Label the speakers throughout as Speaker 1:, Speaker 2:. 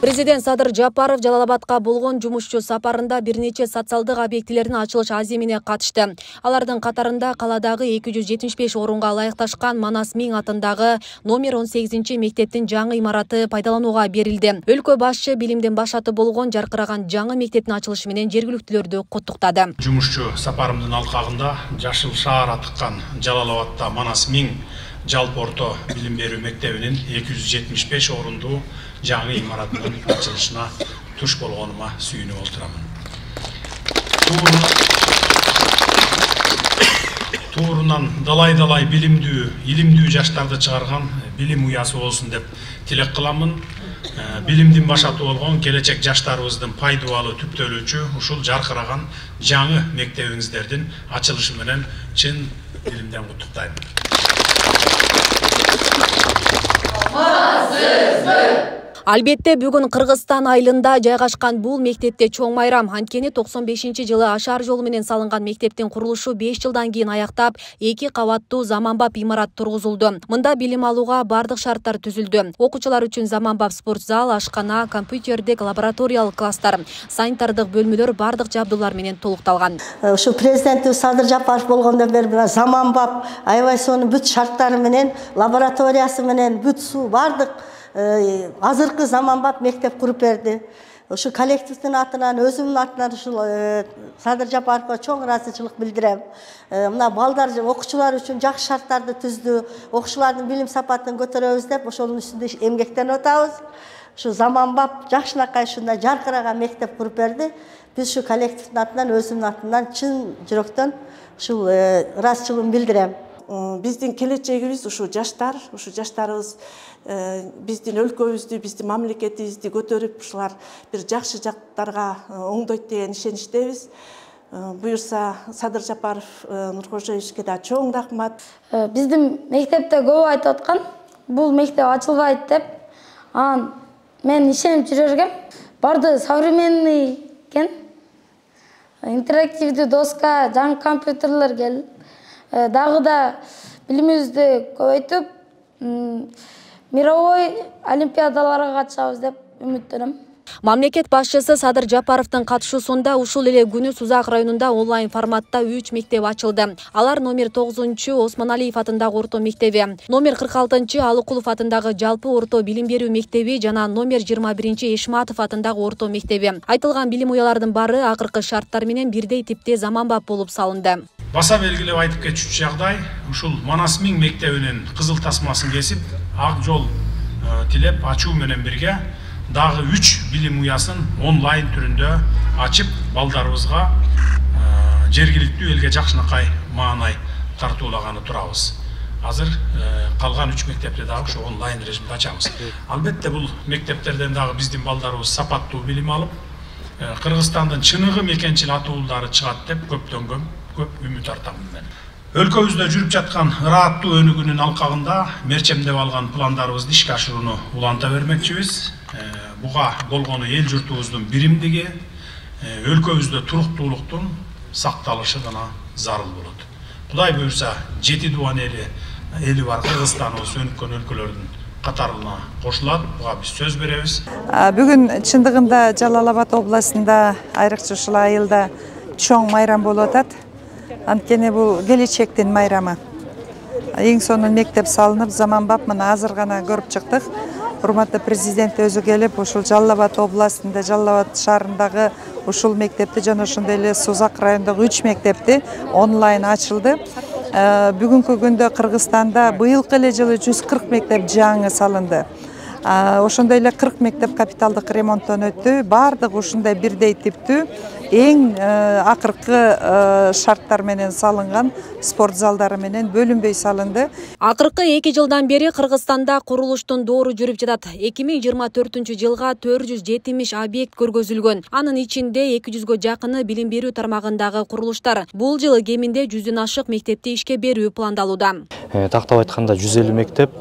Speaker 1: Президент Садыр Жапаров Жалал-Абадка болгон жумушчу сапарында бир нече социалдык объектилердин ачылыш аземине катышты. Алардын катарында каладагы 275 орунга ылайыкташкан Манас Миң атындагы номер 18 мектептин жаңы имараты пайдаланууга берилди. Өлкө башчы билимдин башаты болгон жаркыраган жаңы мектептин ачылышы менен жергиликтүүлөрдү куттуктады.
Speaker 2: Жумушчу сапарымдын алкагында Жашыл шаар атыккан Жалал-Абадта Манас Миң жалпы орто билим берүү мектебинин 275 орундуу жаңы имаратынын ачылышына туш болгонума сүйүнүп отурамын. Туурунан далай билимдүү, илимдүү жаштарды чыгарган билим уясы болсун деп тилек кыламын. Билимдин башаты болгон келечек жаштарыбыздын пайдалуу түптөлүүчү ушул жаркыраган жаңы мектебиңиздердин ачылышы менен чын билимден куттуктайм.
Speaker 1: Албетте бүгүн Кыргызстан айылында жайгашкан бул мектепте чоң майрам. Анткени 95-жылы Ашар жолу менен салынган мектептин курулушу 5 жылдан кийин аяктап, 2 кабаттуу заманбап имарат тургузулду. Мында билим алууга бардык шарттар түзүлдү. Окуучулар үчүн заманбап спорт зал, ашкана, компьютердик лабораториялык класстар, санитардык бөлмөлөр бардык жабдуулар менен толукталган.
Speaker 3: Ушу президентибиз Садыр Жапаров болгондон бери заманбап аябай сонун бүт шарттары менен, лабораториясы менен, бүт суу бардык азыркы заманбап мектеп куруп берди. Ушу коллективдин атынан, өзүмдүн атынан ушул Садыр Жапаровго чоң ыраазычылык билдирем. Мына балдар, окуучулар үчүн жакшы шарттарды түздү, окуучулардын билим сапатын көтөрөбүз деп ошонун үстүндө эмгектенип атабыз. Ушу заманбап жакшынакай ушундай жаркыраган мектеп куруп берди. Биз ушу коллективдин атынан, өзүмдүн атынан чын жүрөктөн ушул ыраазычылыгымды билдирем.
Speaker 4: Биздин келечегибиз ушу жаштарыбыз биздин өлкөбүздү, биздин мамлекетибизди көтөрүп, ушулар бир жакшы жактарга оңдойт деген ишеничтебиз. Буюрса Садыр Жапаров Нуркожоевичке да чоң рахмат.
Speaker 5: Биздин мектепте көп айтып аткан, бул мектеп ачылбайт деп. Мен ишенип жүрөргөм. Барды современный экен. Интерактивдүү доска, жаңы компьютерлер келди. Дагы да билимибизди көбөйтүп, мировой олимпиадаларга катышабыз деп үмүттөнөм.
Speaker 1: Мамлекет башчысы Садыр Жапаровдун катышуусунда ушул эле күнү Сузак районунда онлайн форматта 3 мектеп ачылды. Алар номер 9 Осмоналиев атындагы орто мектеби, номер 46 Алыкулов атындагы жалпы орто билим берүү мектеби жана номер 21 Эшматов атындагы орто мектеби. Айтылган билим уялардын баары акыркы шарттар менен бирдей типте заманбап болуп салынды.
Speaker 2: Баса белгилеп айтып кетчү жагдай ушул Манас Миң мектебинин кызыл тасмасын кесип, ак жол тилеп ачуу менен бирге дагы 3 билим уясын онлайн түрүндө ачып, балдарыбызга жергиликтүү элге жакшынакай маанай тартуулаганы турабыз. Азыр калган 3 мектепти дагы ушу онлайн режимде ачабыз. Албетте бул мектептерден дагы биздин балдарыбыз сапаттуу билим алып, Кыргызстандын чыныгы мекенчил атуулдары чыгат деп көп үмүт артамын мен. Өлкөбүздө жүрүп жаткан ырааттуу өнүгүүнүн алкагында мерчемдеп алган пландарыбызды ишке ашырууну уланта бермекчибиз. Буга болгону эл журтубуздун биримдиги, өлкөбүздө туруктуулуктун сакталышы гана зарыл болот. Кудай буйрса, 7 дуан эли бар Кыргызстаныбыз өнүккөн өлкөлөрдүн катарына кошулат. Буга биз сөз беребиз.
Speaker 6: Бүгүн чындыгында Жалал-Абад областында айрыкча ушул айылда чоң майрам болуп атат. Анткени бул келечектин майрамы. Эң сонун мектеп салынып, заманбап мына азыр гана көрүп чыктык. Урматтуу президент өзү келип, ушул Жалал-Абад областында, Жалал-Абад шаарындагы ушул мектепти жана ошондой эле Сузак районундагы 3 мектепти онлайн ачылды. Бүгүнкү күндө Кыргызстанда быйылкы эле жылы 140 мектеп жаңы салынды. Ошондой эле 40 мектеп капиталдык ремонттон өттү. Бардык ушундай бирдей типтүү эң акыркы шарттар менен салынган спорт залдары менен бөлүнбөй салынды.
Speaker 1: Акыркы 2 жылдан бери Кыргызстанда курулуштун доору жүрүп жатат. 2024 жылга 470 объект көргөзүлгөн. Анын ичинде 200гө жакыны билим берүү тармагындагы курулуштар. Бул жылы кеминде 100дөн ашык мектепти ишке берүү пландалууда.
Speaker 7: Тактап айтканда 150 мектеп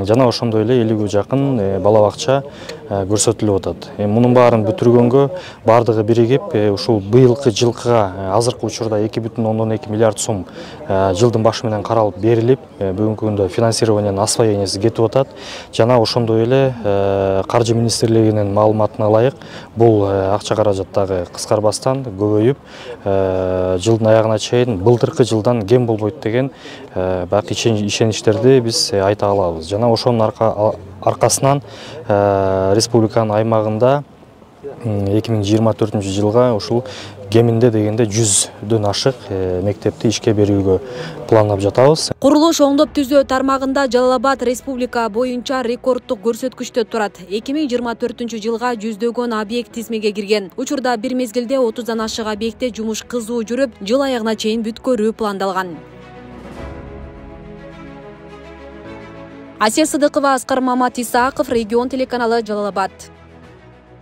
Speaker 7: жана ошондой эле 50гө жакын бала бакча көрсөтүлүп атат. Мунун баарын бүтүргөнгө бардыгы биригип, ушул быйылкы жылкыга азыркы учурда 2,2 миллиард сом жылдын башы менен каралып берилип, бүгүнкү күндө финансированиянын освоениясы кетип атат. Жана ошондой эле Каржы министрлигинин маалыматына ылайык, бул акча каражаттагы кыскарбастан көбөйүп, жылдын аягына чейин былтыркы жылдан кем болбойт деген бак ишеничтерди биз айта алабыз. Жана ошонун аркасынан республиканын аймагында 2024 жылга ушул кеминде дегенде 100дөн ашык мектепти ишке берүүгө пландап жатабыз.
Speaker 1: Курулуш оңдоп түзөө тармагында Жалал Абад республика боюнча рекордтук көрсөткүчтө турат. 2024 жылга 100дөгөн объект тизмеге кирген. Учурда бир мезгилде 30дан ашык объектте жумуш кызуу жүрүп, жыл аягына чейин бүткөрүү пландалган. Асия Сыдыкова, Аскар Мамат Исаков, Регион телеканалы, Жалал Абад.